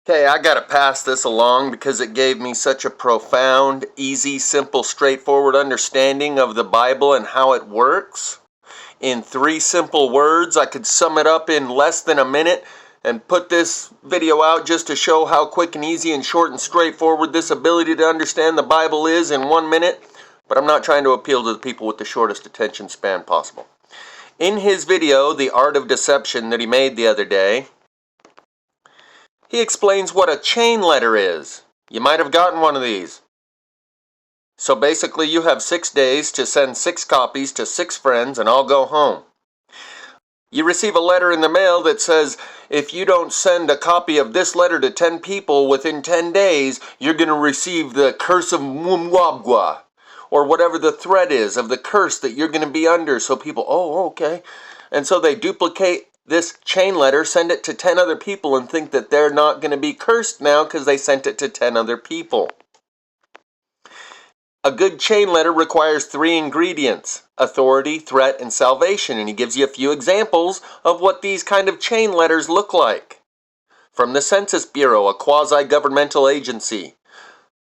Okay, I gotta pass this along because it gave me such a profound, easy, simple, straightforward understanding of the Bible and how it works. In 3 simple words, I could sum it up in less than a minute and put this video out just to show how quick and easy and short and straightforward this ability to understand the Bible is in 1 minute. But I'm not trying to appeal to the people with the shortest attention span possible. In his video, The Art of Deception, that he made the other day, he explains what a chain letter is. You might have gotten one of these. So basically you have 6 days to send 6 copies to 6 friends and all go home. You receive a letter in the mail that says, if you don't send a copy of this letter to 10 people within 10 days, you're going to receive the curse of Mwamwabwa, or whatever the threat is of the curse that you're going to be under. So people, oh, okay. And so they duplicate this chain letter, send it to 10 other people, and think that they're not going to be cursed now because they sent it to 10 other people. A good chain letter requires 3 ingredients: authority, threat, and salvation. And he gives you a few examples of what these kind of chain letters look like. From the Census Bureau, a quasi-governmental agency.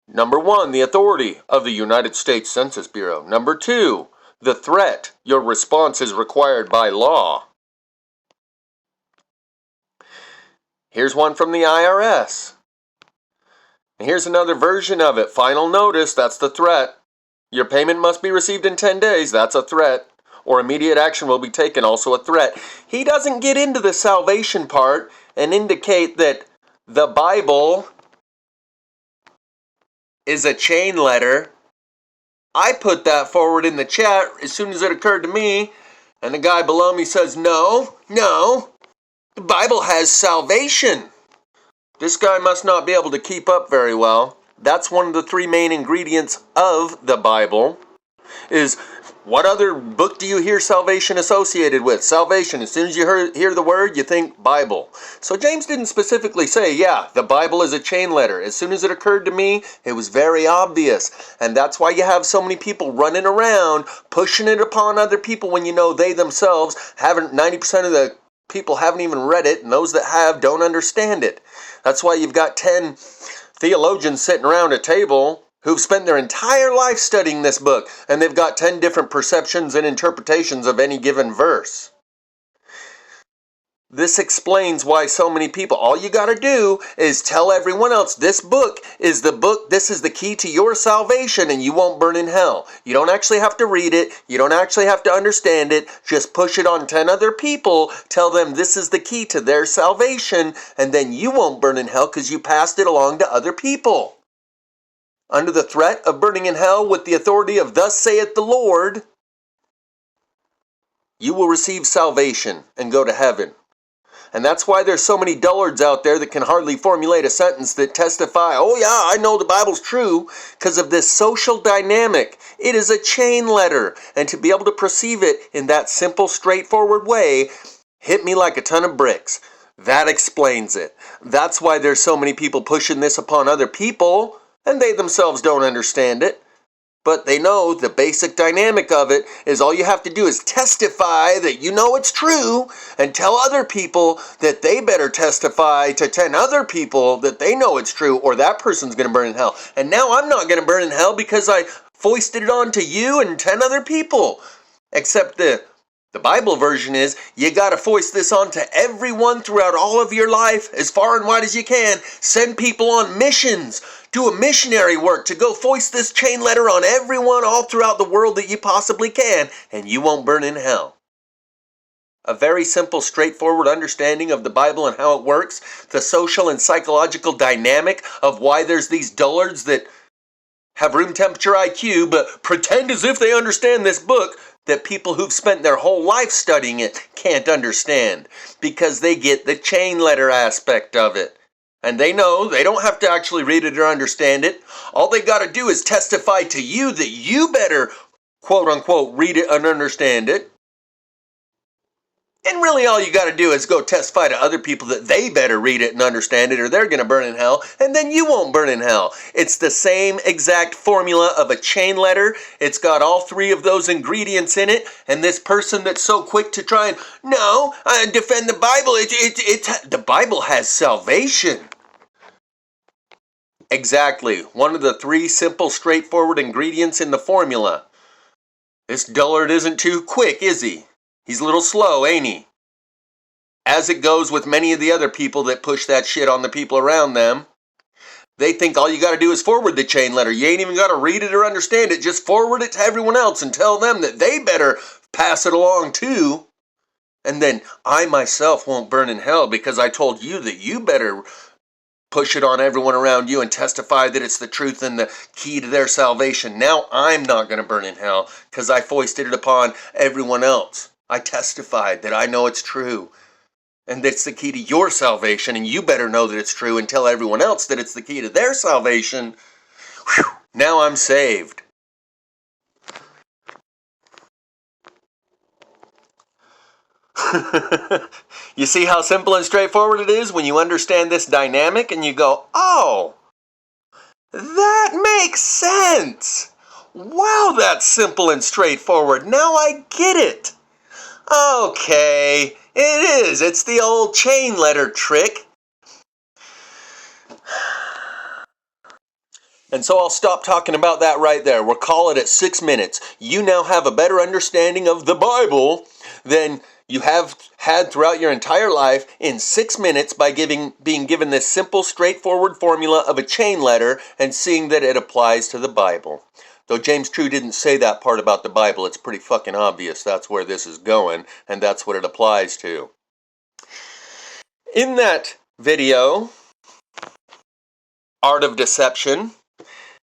Number 1, the authority of the United States Census Bureau. Number 2, the threat. Your response is required by law. Here's one from the IRS. And here's another version of it. Final notice, that's the threat. Your payment must be received in 10 days, that's a threat. Or immediate action will be taken, also a threat. He doesn't get into the salvation part and indicate that the Bible is a chain letter. I put that forward in the chat as soon as it occurred to me, and the guy below me says, no, the Bible has salvation. This guy must not be able to keep up very well. That's one of the 3 main ingredients of the Bible. Is what other book do you hear salvation associated with? Salvation. As soon as you hear the word, you think Bible. So James didn't specifically say, yeah, the Bible is a chain letter. As soon as it occurred to me, it was very obvious. And that's why you have so many people running around, pushing it upon other people when you know they themselves haven't, 90% of the people haven't even read it, and those that have don't understand it. That's why you've got 10 theologians sitting around a table who've spent their entire life studying this book, and they've got 10 different perceptions and interpretations of any given verse. This explains why so many people, all you got to do is tell everyone else, this book is the book, this is the key to your salvation, and you won't burn in hell. You don't actually have to read it. You don't actually have to understand it. Just push it on 10 other people. Tell them this is the key to their salvation, and then you won't burn in hell because you passed it along to other people. Under the threat of burning in hell with the authority of thus saith the Lord, you will receive salvation and go to heaven. And that's why there's so many dullards out there that can hardly formulate a sentence that testify, oh yeah, I know the Bible's true, because of this social dynamic. It is a chain letter, and to be able to perceive it in that simple, straightforward way hit me like a ton of bricks. That explains it. That's why there's so many people pushing this upon other people, and they themselves don't understand it. But they know the basic dynamic of it is all you have to do is testify that you know it's true and tell other people that they better testify to 10 other people that they know it's true, or that person's going to burn in hell. And now I'm not going to burn in hell because I foisted it on to you and 10 other people. Except the Bible version is you got to foist this on to everyone throughout all of your life as far and wide as you can. Send people on missions. Do a missionary work to go foist this chain letter on everyone all throughout the world that you possibly can, and you won't burn in hell. A very simple, straightforward understanding of the Bible and how it works, the social and psychological dynamic of why there's these dullards that have room temperature IQ but pretend as if they understand this book that people who've spent their whole life studying it can't understand because they get the chain letter aspect of it. And they know they don't have to actually read it or understand it. All they got to do is testify to you that you better, quote unquote, read it and understand it. And really all you got to do is go testify to other people that they better read it and understand it, or they're going to burn in hell, and then you won't burn in hell. It's the same exact formula of a chain letter. It's got all 3 of those ingredients in it, and this person that's so quick to try and, no, I defend the Bible, the Bible has salvation. Exactly. One of the 3 simple, straightforward ingredients in the formula. This dullard isn't too quick, is he? He's a little slow, ain't he? As it goes with many of the other people that push that shit on the people around them. They think all you gotta do is forward the chain letter. You ain't even gotta read it or understand it. Just forward it to everyone else and tell them that they better pass it along too. And then I myself won't burn in hell because I told you that you better push it on everyone around you and testify that it's the truth and the key to their salvation. Now I'm not going to burn in hell because I foisted it upon everyone else. I testified that I know it's true and that's the key to your salvation, and you better know that it's true and tell everyone else that it's the key to their salvation. Whew, now I'm saved. You see how simple and straightforward it is when you understand this dynamic and you go, oh, that makes sense. Wow, that's simple and straightforward. Now I get it. Okay, it is. It's the old chain letter trick. And so I'll stop talking about that right there. We'll call it at 6 minutes. You now have a better understanding of the Bible than you have had throughout your entire life in 6 minutes by being given this simple, straightforward formula of a chain letter and seeing that it applies to the Bible. Though James True didn't say that part about the Bible, it's pretty fucking obvious that's where this is going, and that's what it applies to. In that video, Art of Deception,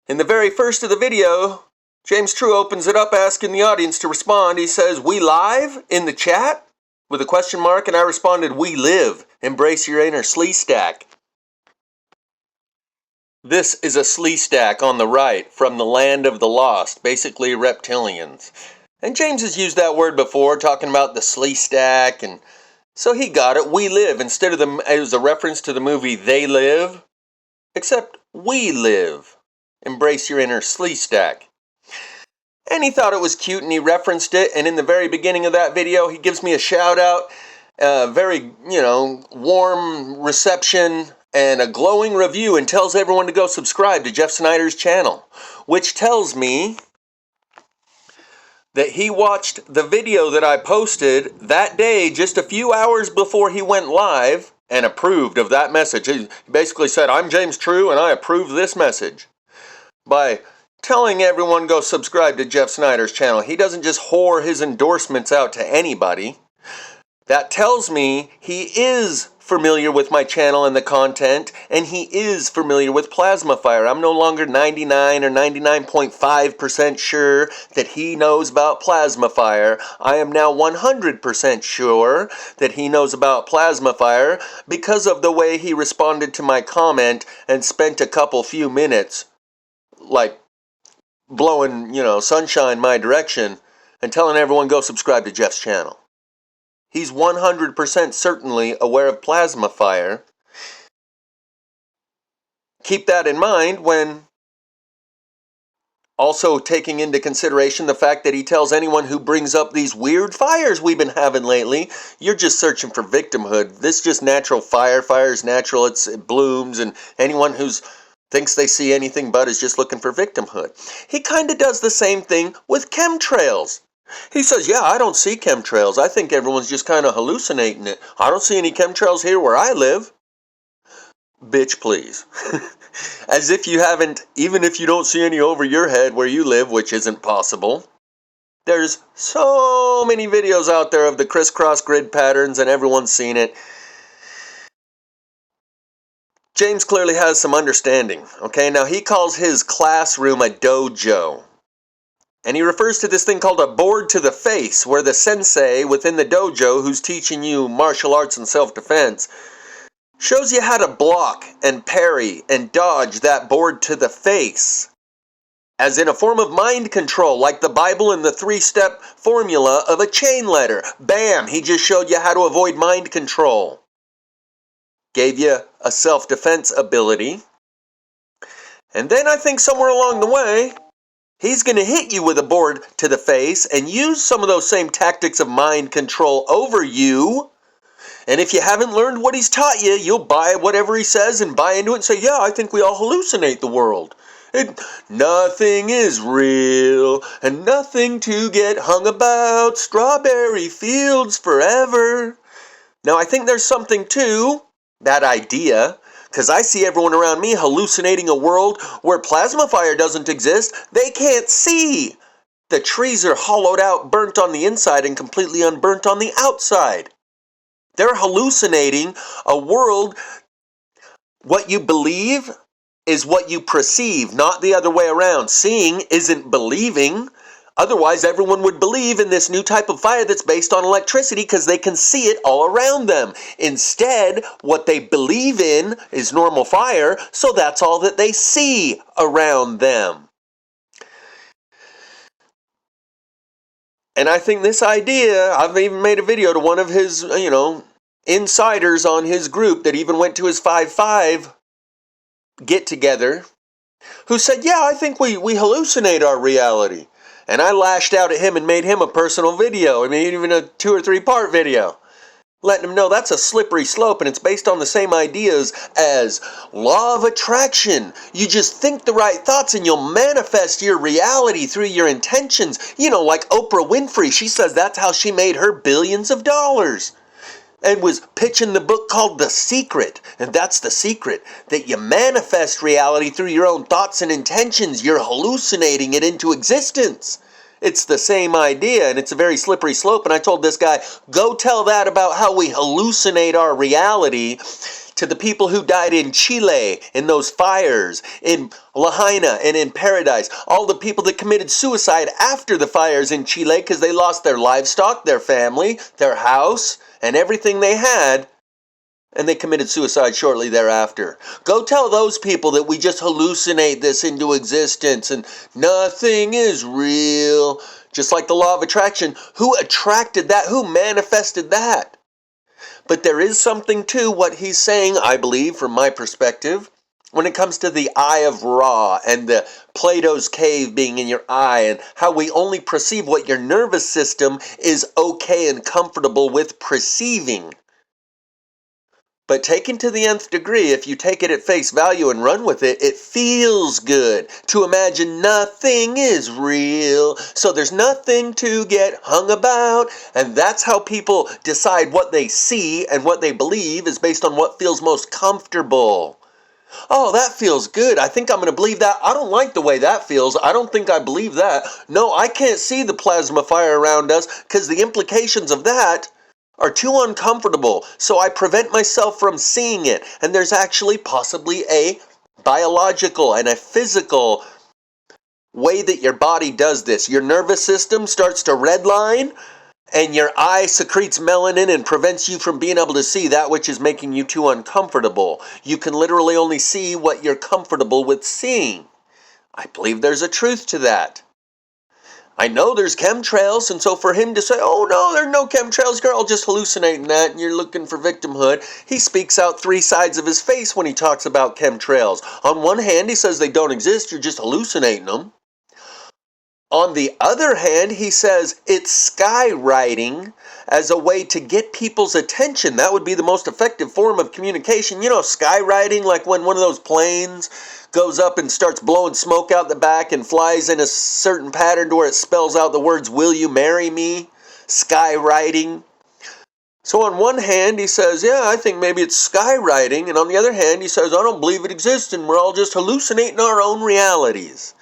in the very first of the video, James True opens it up asking the audience to respond. He says, "We live?" in the chat with a question mark, and I responded, "We live. Embrace your inner slee stack." This is a slee stack on the right from the land of the lost, basically reptilians. And James has used that word before, talking about the slee stack, and so he got it. We live, instead of it was a reference to the movie They Live, except we live. Embrace your inner slee stack. And he thought it was cute and he referenced it, and in the very beginning of that video he gives me a shout out, very, warm reception and a glowing review, and tells everyone to go subscribe to Jeff Snyder's channel, which tells me that he watched the video that I posted that day just a few hours before he went live and approved of that message. He basically said, "I'm James True and I approve this message," by telling everyone go subscribe to Jeff Snyder's channel. He doesn't just whore his endorsements out to anybody. That tells me he is familiar with my channel and the content, and he is familiar with Plasma Fire. I'm no longer 99 or 99.5% sure that he knows about Plasma Fire. I am now 100% sure that he knows about Plasma Fire because of the way he responded to my comment and spent a few minutes like blowing, sunshine my direction and telling everyone go subscribe to Jeff's channel. He's 100% certainly aware of Plasma Fire. Keep that in mind when also taking into consideration the fact that he tells anyone who brings up these weird fires we've been having lately, you're just searching for victimhood. This is just natural fire. Fire is natural. It blooms, and anyone who's thinks they see anything but is just looking for victimhood. He kind of does the same thing with chemtrails. He says, yeah, I don't see chemtrails. I think everyone's just kind of hallucinating it. I don't see any chemtrails here where I live. Bitch, please. As if you haven't, even if you don't see any over your head where you live, which isn't possible. There's so many videos out there of the crisscross grid patterns and everyone's seen it. James clearly has some understanding, okay? Now, he calls his classroom a dojo. And he refers to this thing called a board to the face, where the sensei within the dojo, who's teaching you martial arts and self-defense, shows you how to block and parry and dodge that board to the face. As in a form of mind control, like the Bible and the 3-step formula of a chain letter. Bam! He just showed you how to avoid mind control. Gave you a self-defense ability. And then I think somewhere along the way, he's going to hit you with a board to the face and use some of those same tactics of mind control over you And if you haven't learned what he's taught you, you'll buy whatever he says and buy into it and say, yeah, I think we all hallucinate the world. Nothing is real and nothing to get hung about. Strawberry fields forever. Now, I think there's something to that idea, because I see everyone around me hallucinating a world where plasma fire doesn't exist. They can't see. The trees are hollowed out, burnt on the inside, and completely unburnt on the outside. They're hallucinating a world. What you believe is what you perceive, not the other way around. Seeing isn't believing. Otherwise, everyone would believe in this new type of fire that's based on electricity because they can see it all around them. Instead, what they believe in is normal fire, so that's all that they see around them. And I think this idea, I've even made a video to one of his, insiders on his group that even went to his 5-5 get-together, who said, yeah, I think we hallucinate our reality. And I lashed out at him and made him a personal video. I mean, even a 2 or 3 part video. Letting him know that's a slippery slope and it's based on the same ideas as law of attraction. You just think the right thoughts and you'll manifest your reality through your intentions. Like Oprah Winfrey, she says that's how she made her billions of dollars. And was pitching the book called The Secret. And that's the secret, that you manifest reality through your own thoughts and intentions. You're hallucinating it into existence. It's the same idea, and it's a very slippery slope. And I told this guy, go tell that about how we hallucinate our reality to the people who died in Chile, in those fires, in Lahaina, and in Paradise. All the people that committed suicide after the fires in Chile because they lost their livestock, their family, their house, and everything they had, and they committed suicide shortly thereafter. Go tell those people that we just hallucinate this into existence and nothing is real. Just like the law of attraction. Who attracted that? Who manifested that? But there is something to what he's saying, I believe, from my perspective, when it comes to the eye of Ra and the Plato's cave being in your eye and how we only perceive what your nervous system is okay and comfortable with perceiving. But taken to the nth degree, if you take it at face value and run with it, it feels good to imagine nothing is real. So there's nothing to get hung about. And that's how people decide what they see and what they believe is based on what feels most comfortable. Oh, that feels good. I think I'm going to believe that. I don't like the way that feels. I don't think I believe that. No, I can't see the plasma fire around us because the implications of that are too uncomfortable, so I prevent myself from seeing it. And there's actually possibly a biological and a physical way that your body does this. Your nervous system starts to redline, and your eye secretes melanin and prevents you from being able to see that which is making you too uncomfortable. You can literally only see what you're comfortable with seeing. I believe there's a truth to that. I know there's chemtrails, and so for him to say, oh no, there's no chemtrails, you're all just hallucinating that, and you're looking for victimhood, he speaks out 3 sides of his face when he talks about chemtrails. On one hand, he says they don't exist, you're just hallucinating them. On the other hand, he says it's skywriting as a way to get people's attention. That would be the most effective form of communication. Skywriting, like when one of those planes goes up and starts blowing smoke out the back and flies in a certain pattern to where it spells out the words, will you marry me? Skywriting. So on one hand, he says, yeah, I think maybe it's skywriting. And on the other hand, he says, I don't believe it exists and we're all just hallucinating our own realities.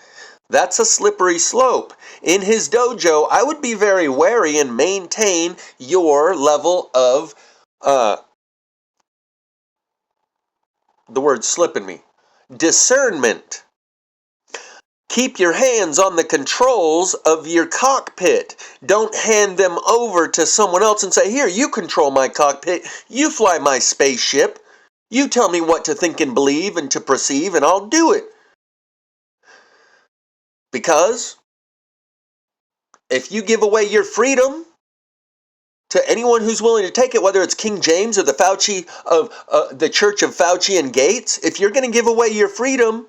That's a slippery slope. In his dojo, I would be very wary and maintain your level of, the word's slipping me, discernment. Keep your hands on the controls of your cockpit. Don't hand them over to someone else and say, here, you control my cockpit. You fly my spaceship. You tell me what to think and believe and to perceive, and I'll do it. Because if you give away your freedom to anyone who's willing to take it, whether it's King James or the Fauci of the Church of Fauci and Gates, if you're going to give away your freedom,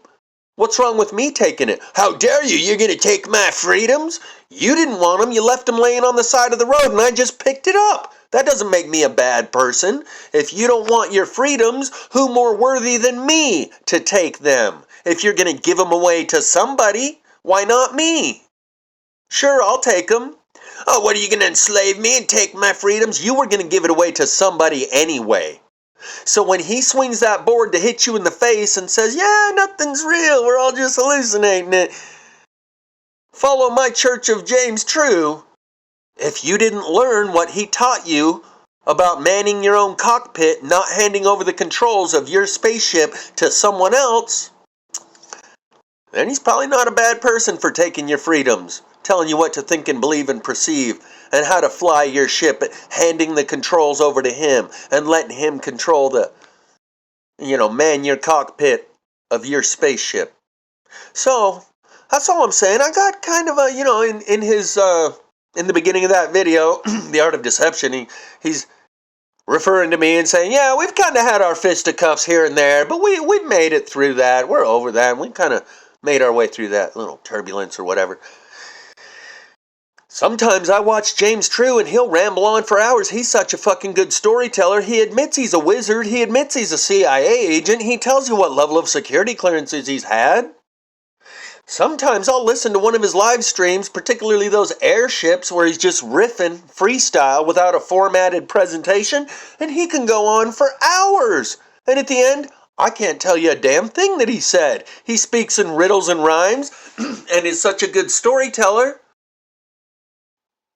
what's wrong with me taking it? How dare you? You're going to take my freedoms? You didn't want them. You left them laying on the side of the road, and I just picked it up. That doesn't make me a bad person. If you don't want your freedoms, who more worthy than me to take them? If you're going to give them away to somebody, why not me? Sure, I'll take them. Oh, what, are you going to enslave me and take my freedoms? You were going to give it away to somebody anyway. So when he swings that board to hit you in the face and says, yeah, nothing's real, we're all just hallucinating it, follow my Church of James True. If you didn't learn what he taught you about manning your own cockpit, not handing over the controls of your spaceship to someone else, then he's probably not a bad person for taking your freedoms, telling you what to think and believe and perceive, and how to fly your ship, handing the controls over to him, and letting him control the, man your cockpit of your spaceship. So, that's all I'm saying. I got kind of a, in his, in the beginning of that video, The Art of Deception, he's referring to me and saying, yeah, we've kind of had our fisticuffs here and there, but we've made it through that. We're over that. We kind of made our way through that little turbulence or whatever. Sometimes I watch James True and he'll ramble on for hours. He's such a fucking good storyteller. He admits he's a wizard. He admits he's a CIA agent. He tells you what level of security clearances he's had. Sometimes I'll listen to one of his live streams, particularly those airships where he's just riffing freestyle without a formatted presentation, and he can go on for hours. And at the end, I can't tell you a damn thing that he said. He speaks in riddles and rhymes and is such a good storyteller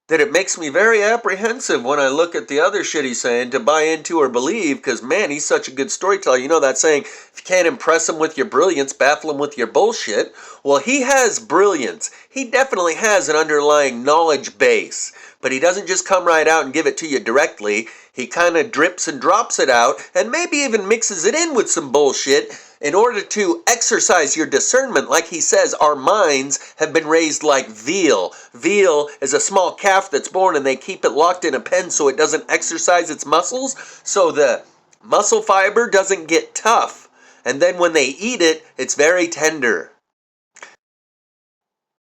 that it makes me very apprehensive when I look at the other shit he's saying to buy into or believe, because, man, he's such a good storyteller. You know that saying, if you can't impress him with your brilliance, baffle him with your bullshit. Well, he has brilliance. He definitely has an underlying knowledge base, but he doesn't just come right out and give it to you directly. He kind of drips and drops it out, and maybe even mixes it in with some bullshit in order to exercise your discernment. Like he says, our minds have been raised like veal. Veal is a small calf that's born and they keep it locked in a pen so it doesn't exercise its muscles, so the muscle fiber doesn't get tough. And then when they eat it, it's very tender.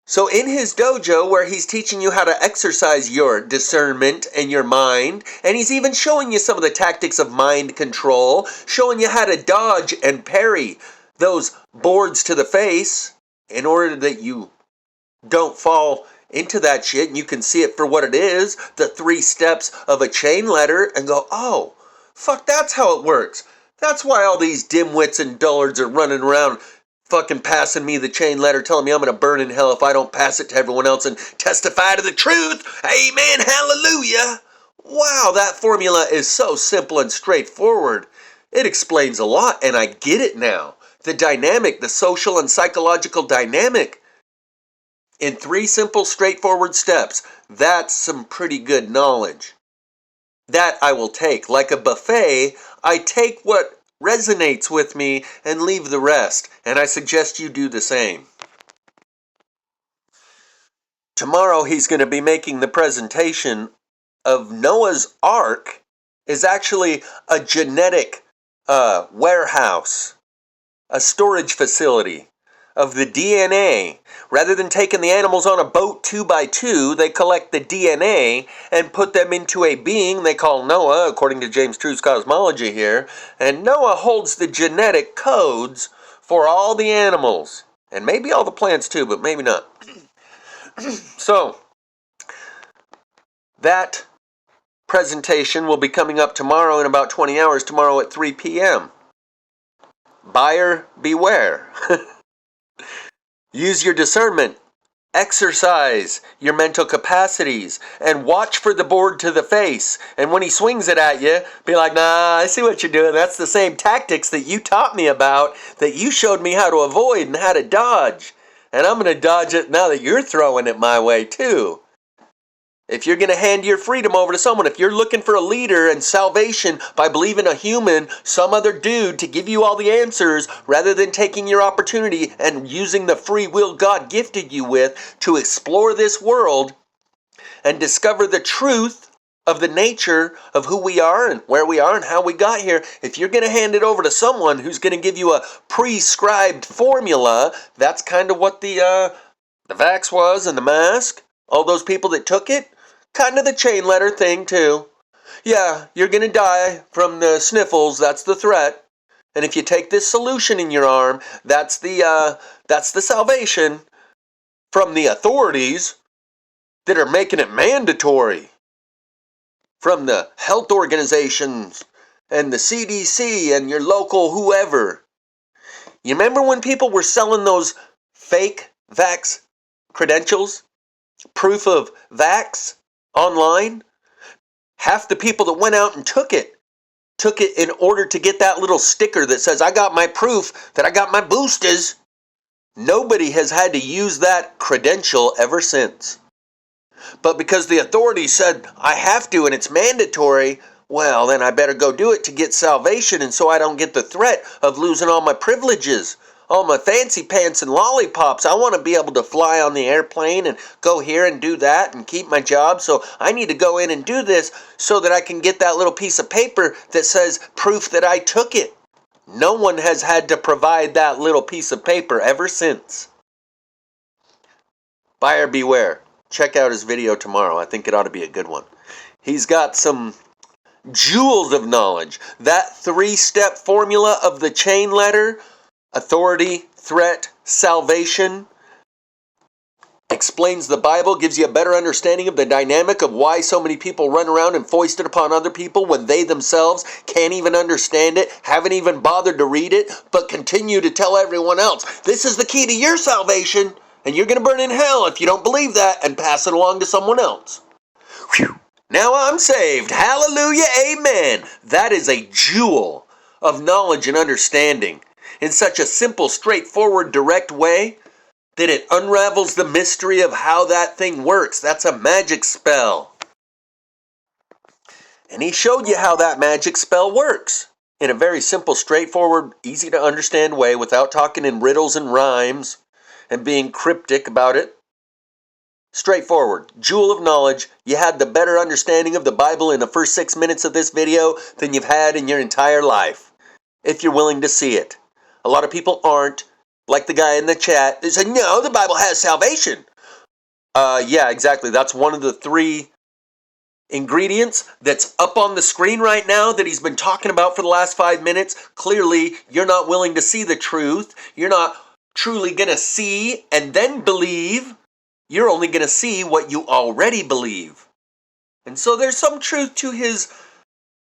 So in his dojo, where he's teaching you how to exercise your discernment and your mind, and he's even showing you some of the tactics of mind control, showing you how to dodge and parry those boards to the face in order that you don't fall into that shit and you can see it for what it is, the 3 steps of a chain letter, and go, oh, fuck, that's how it works. That's why all these dimwits and dullards are running around fucking passing me the chain letter, telling me I'm going to burn in hell if I don't pass it to everyone else and testify to the truth. Amen, hallelujah. Wow, that formula is so simple and straightforward. It explains a lot, and I get it now. The dynamic, the social and psychological dynamic, in 3 simple, straightforward steps. That's some pretty good knowledge. That I will take. Like a buffet, I take what resonates with me and leave the rest, and I suggest you do the same. Tomorrow he's going to be making the presentation of Noah's Ark is actually a genetic warehouse, a storage facility of the DNA. Rather than taking the animals on a boat 2 by 2, they collect the DNA and put them into a being they call Noah, according to James True's cosmology here. And Noah holds the genetic codes for all the animals. And maybe all the plants too, but maybe not. So, that presentation will be coming up tomorrow in about 20 hours, tomorrow at 3 p.m. Buyer beware. Use your discernment, exercise your mental capacities, and watch for the board to the face. And when he swings it at you, be like, nah, I see what you're doing. That's the same tactics that you taught me about, that you showed me how to avoid and how to dodge. And I'm going to dodge it now that you're throwing it my way too. If you're going to hand your freedom over to someone, if you're looking for a leader and salvation by believing a human, some other dude to give you all the answers, rather than taking your opportunity and using the free will God gifted you with to explore this world and discover the truth of the nature of who we are and where we are and how we got here, if you're going to hand it over to someone who's going to give you a prescribed formula, that's kind of what the vax was and the mask. All those people that took it, kind of the chain letter thing too. Yeah, you're going to die from the sniffles. That's the threat. And if you take this solution in your arm, that's the salvation from the authorities that are making it mandatory. From the health organizations and the CDC and your local whoever. You remember when people were selling those fake vax credentials? Proof of vax online? Half the people that went out and took it in order to get that little sticker that says, I got my proof that I got my boosters. Nobody has had to use that credential ever since. But because the authorities said I have to and it's mandatory, well, then I better go do it to get salvation, and so I don't get the threat of losing all my privileges, all my fancy pants and lollipops. I want to be able to fly on the airplane and go here and do that and keep my job, so I need to go in and do this so that I can get that little piece of paper that says proof that I took it. No one has had to provide that little piece of paper ever since. Buyer beware. Check out his video tomorrow. I think it ought to be a good one. He's got some jewels of knowledge. That 3-step formula of the chain letter, authority, threat, salvation, explains the Bible, gives you a better understanding of the dynamic of why so many people run around and foist it upon other people when they themselves can't even understand it, haven't even bothered to read it, but continue to tell everyone else, this is the key to your salvation, and you're going to burn in hell if you don't believe that, and pass it along to someone else. Whew. Now I'm saved. Hallelujah, amen. That is a jewel of knowledge and understanding in such a simple, straightforward, direct way that it unravels the mystery of how that thing works. That's a magic spell. And he showed you how that magic spell works in a very simple, straightforward, easy to understand way without talking in riddles and rhymes and being cryptic about it. Straightforward. Jewel of knowledge. You had the better understanding of the Bible in the first 6 minutes of this video than you've had in your entire life, if you're willing to see it. A lot of people aren't. Like the guy in the chat, they say, no, the Bible has salvation. Yeah, exactly. That's one of the 3 ingredients that's up on the screen right now that he's been talking about for the last 5 minutes. Clearly, you're not willing to see the truth. You're not truly going to see and then believe. You're only going to see what you already believe. And so there's some truth to his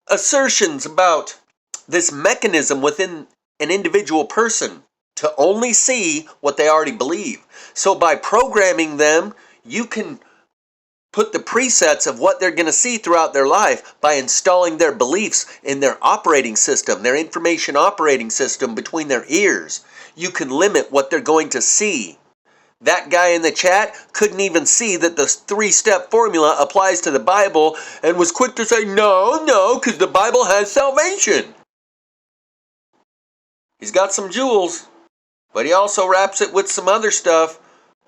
assertions about this mechanism within an individual person to only see what they already believe. So by programming them, you can put the presets of what they're going to see throughout their life by installing their beliefs in their operating system, their information operating system between their ears. You can limit what they're going to see. That guy in the chat couldn't even see that the 3-step formula applies to the Bible and was quick to say, no, because the Bible has salvation. He's got some jewels, but he also wraps it with some other stuff,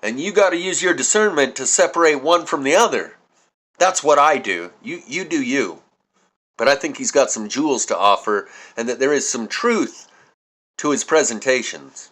and you got to use your discernment to separate one from the other. That's what I do. You do you. But I think he's got some jewels to offer, and that there is some truth to his presentations.